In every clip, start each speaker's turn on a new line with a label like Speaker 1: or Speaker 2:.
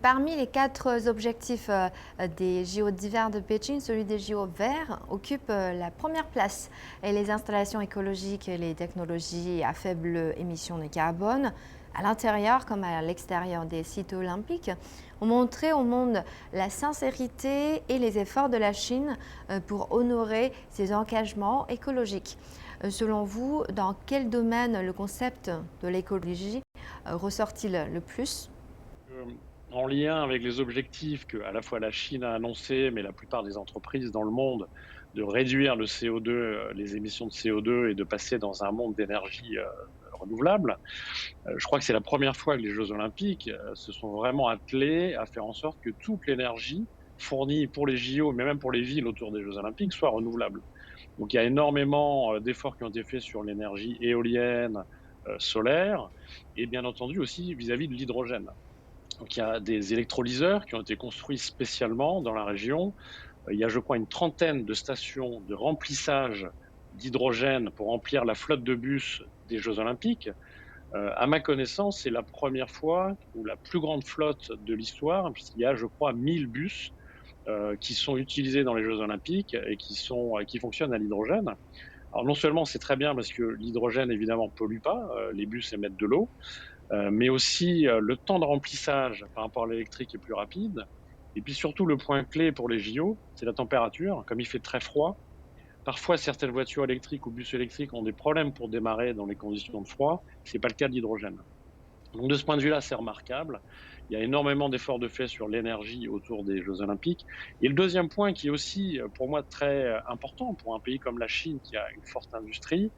Speaker 1: Parmi les quatre objectifs des JO d'hiver de Pékin, celui des JO verts occupe la première place. Et les installations écologiques et les technologies à faible émission de carbone, à l'intérieur comme à l'extérieur des sites olympiques, ont montré au monde la sincérité et les efforts de la Chine pour honorer ses engagements écologiques. Selon vous, dans quel domaine le concept de l'écologie ressort-il le plus?
Speaker 2: Euh, En lien avec les objectifs que à la fois la Chine a annoncés, mais la plupart des entreprises dans le monde, de réduire le CO2, les émissions de CO2 et de passer dans un monde d'énergie renouvelable, je crois que c'est la première fois que les Jeux olympiques se sont vraiment attelés à faire en sorte que toute l'énergie fournie pour les JO, mais même pour les villes autour des Jeux olympiques, soit renouvelable. Donc il y a énormément d'efforts qui ont été faits sur l'énergie éolienne, solaire, et bien entendu aussi vis-à-vis de l'hydrogène. Donc il y a des électrolyseurs qui ont été construits spécialement dans la région. Il y a, je crois, une trentaine de stations de remplissage d'hydrogène pour remplir la flotte de bus des Jeux olympiques. À ma connaissance, c'est la première fois ou la plus grande flotte de l'histoire, puisqu'il y a, je crois, 1000 bus qui sont utilisés dans les Jeux olympiques et qui fonctionnent à l'hydrogène. Alors non seulement c'est très bien parce que l'hydrogène évidemment pollue pas, les bus émettent de l'eau, mais aussi le temps de remplissage par rapport à l'électrique est plus rapide. Et puis surtout, le point clé pour les JO, c'est la température. Comme il fait très froid, parfois certaines voitures électriques ou bus électriques ont des problèmes pour démarrer dans les conditions de froid. Ce n'est pas le cas de l'hydrogène. Donc de ce point de vue-là, c'est remarquable. Il y a énormément d'efforts de fait sur l'énergie autour des Jeux olympiques. Et le deuxième point qui est aussi pour moi très important pour un pays comme la Chine qui a une forte industrie,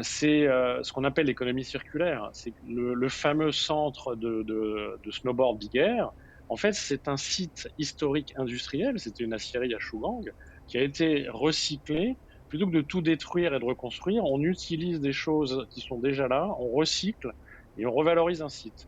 Speaker 2: c'est ce qu'on appelle l'économie circulaire. C'est le fameux centre de snowboard Big Air. En fait, c'est un site historique industriel. C'était une aciérie à Shugang qui a été recyclé. Plutôt que de tout détruire et de reconstruire, on utilise des choses qui sont déjà là, on recycle et on revalorise un site.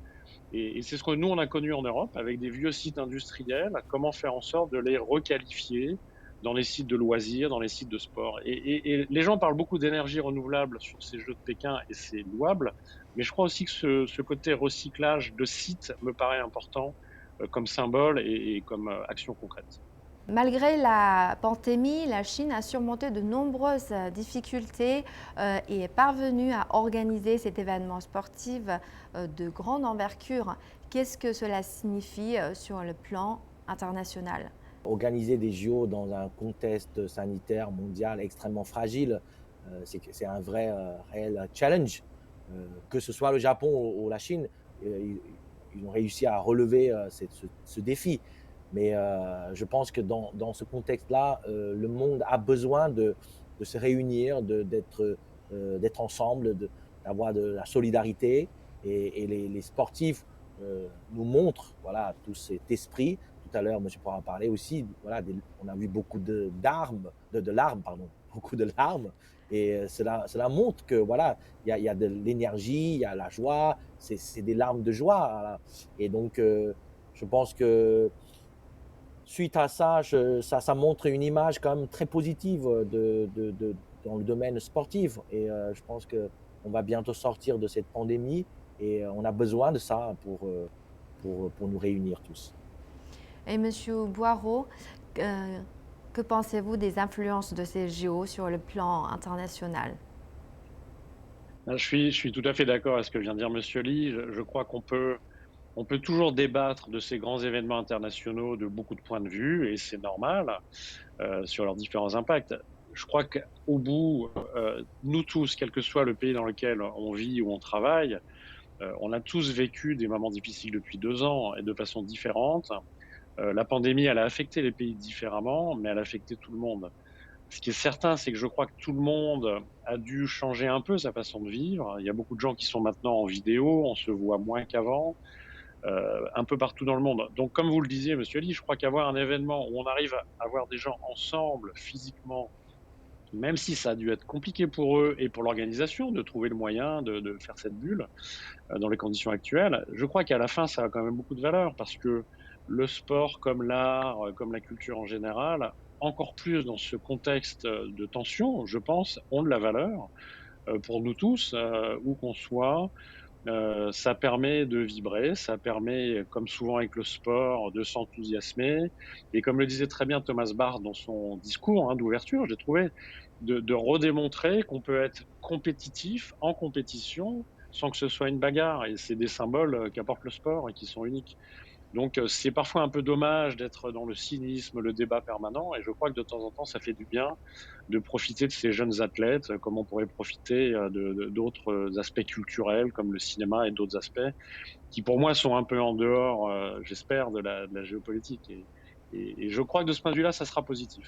Speaker 2: Et c'est ce que nous, on a connu en Europe avec des vieux sites industriels, comment faire en sorte de les requalifier dans les sites de loisirs, dans les sites de sport. Et les gens parlent beaucoup d'énergie renouvelable sur ces Jeux de Pékin et c'est louable, mais je crois aussi que ce côté recyclage de sites me paraît important comme symbole et comme action concrète.
Speaker 1: Malgré la pandémie, la Chine a surmonté de nombreuses difficultés et est parvenue à organiser cet événement sportif de grande envergure. Qu'est-ce que cela signifie sur le plan international?
Speaker 3: Organiser des JO dans un contexte sanitaire mondial extrêmement fragile, c'est un vrai, réel challenge. Que ce soit le Japon ou la Chine, ils ont réussi à relever ce défi. Mais je pense que dans ce contexte-là, le monde a besoin de se réunir, d'être ensemble, d'avoir de la solidarité. Et les sportifs nous montrent voilà, tout cet esprit. Tout à l'heure, monsieur pourra en parler aussi. Voilà, on a vu beaucoup de larmes, pardon, beaucoup de larmes. Et cela montre que voilà, il y a de l'énergie, il y a la joie, c'est des larmes de joie. Voilà. Et donc, je pense que suite à ça, ça montre une image quand même très positive dans le domaine sportif. Et je pense qu'on va bientôt sortir de cette pandémie et on a besoin de ça pour nous réunir tous.
Speaker 1: Et Monsieur Boireau, euh, que pensez-vous des influences de ces JO sur le plan international?
Speaker 2: Je suis tout à fait d'accord avec ce que vient de dire Monsieur Lee. Je crois on peut toujours débattre de ces grands événements internationaux de beaucoup de points de vue, et c'est normal, sur leurs différents impacts. Je crois qu'au bout, nous tous, quel que soit le pays dans lequel on vit ou on travaille, on a tous vécu des moments difficiles depuis 2 ans et de façon différente. La pandémie, elle a affecté les pays différemment, mais elle a affecté tout le monde. Ce qui est certain, c'est que je crois que tout le monde a dû changer un peu sa façon de vivre. Il y a beaucoup de gens qui sont maintenant en vidéo, on se voit moins qu'avant, un peu partout dans le monde. Donc, comme vous le disiez, Monsieur Ali, je crois qu'avoir un événement où on arrive à avoir des gens ensemble physiquement, même si ça a dû être compliqué pour eux et pour l'organisation de trouver le moyen de faire cette bulle dans les conditions actuelles, je crois qu'à la fin, ça a quand même beaucoup de valeur parce que le sport, comme l'art, comme la culture en général, encore plus dans ce contexte de tension, je pense, ont de la valeur pour nous tous, où qu'on soit. Ça permet de vibrer, ça permet, comme souvent avec le sport, de s'enthousiasmer et comme le disait très bien Thomas Bach dans son discours, hein, d'ouverture, j'ai trouvé, de redémontrer qu'on peut être compétitif en compétition sans que ce soit une bagarre et c'est des symboles, qu'apporte le sport et qui sont uniques. Donc, c'est parfois un peu dommage d'être dans le cynisme, le débat permanent et je crois que de temps en temps, ça fait du bien de profiter de ces jeunes athlètes, comme on pourrait profiter, de d'autres, aspects culturels comme le cinéma et d'autres aspects qui, pour moi, sont un peu en dehors, j'espère, de la géopolitique et je crois que de ce point de vue-là, ça sera positif.